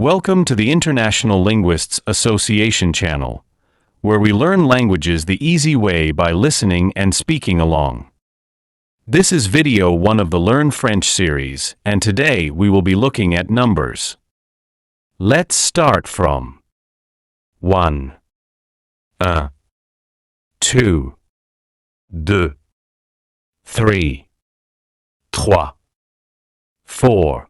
Welcome to the International Linguists Association channel, where we learn languages the easy way by listening and speaking along. This is video 1 of the Learn French series, and today we will be looking at numbers. Let's start from 1, 2, 2, 3, 4, 4,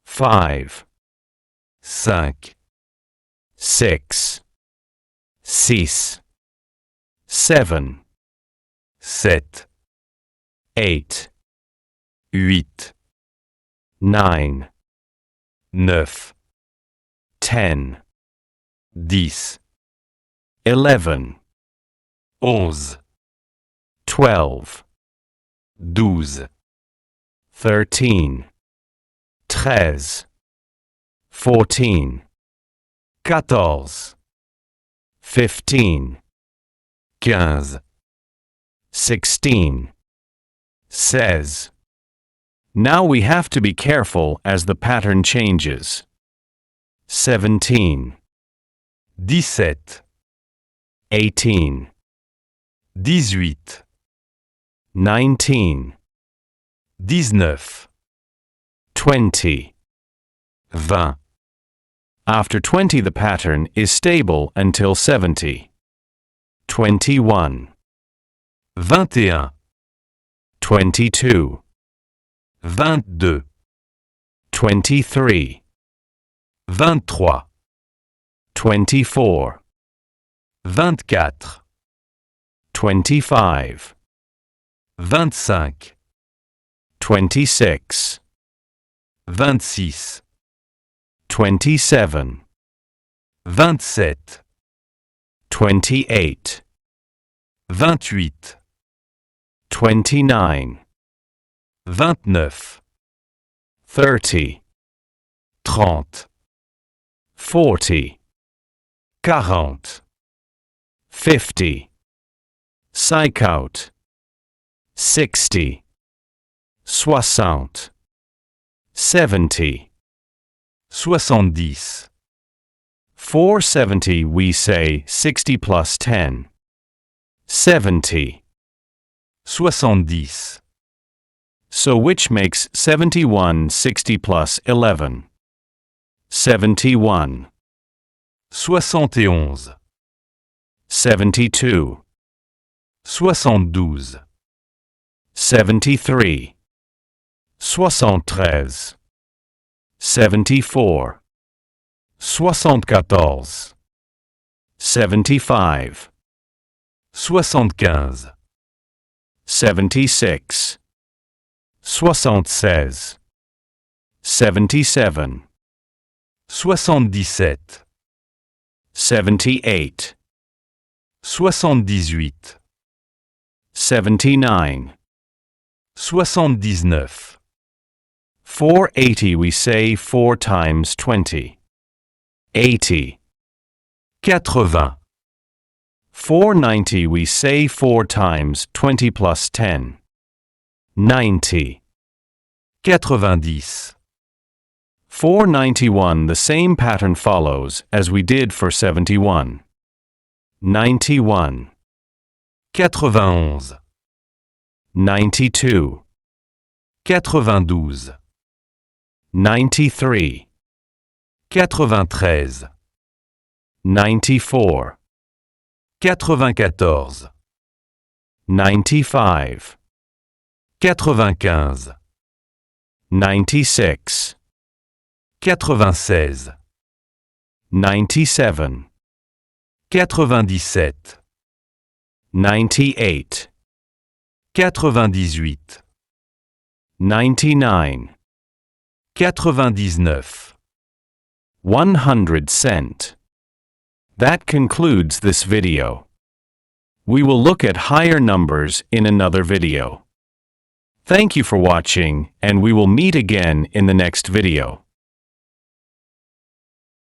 5, 5, 6, 6, 7, 7, 8, 8, 9, 9, 10, 10, 11, 11, 12, 12, 13, 13, 14, 14, 15, 15, 16, 16. Now we have to be careful as the pattern changes. 17, 17, 18, 18, 19, 19, 20, 20. After 20 the pattern is stable until 70. 21, 21, 22, 22, 23, 23, 24, 24, 25, 25, 26, 26, 27, 27, 28, 28, 29, 29, 30, 30, 40, 40, 50, 50, 60, 60, 70, 70. For 70 we say 60 plus 10. 70. 70. So which makes 71 60 plus 11? 71. 71. 72. 72. 73. 73. 74. 74. 75. 75. 76. 76. 77. 77. 78. 78. 79. 79. For 80 we say 4 times 20. 80. 80. For 90 we say 4 times 20 plus 10. 90. 90. For 91 the same pattern follows as we did for 71. 91. 91. 92. 92. 93. 93. 94. 94. 95. 95. 96. 96. 97. 97. 98. 98. 99. 99. 100%. That concludes this video. We will look at higher numbers in another video. Thank you for watching, and we will meet again in the next video.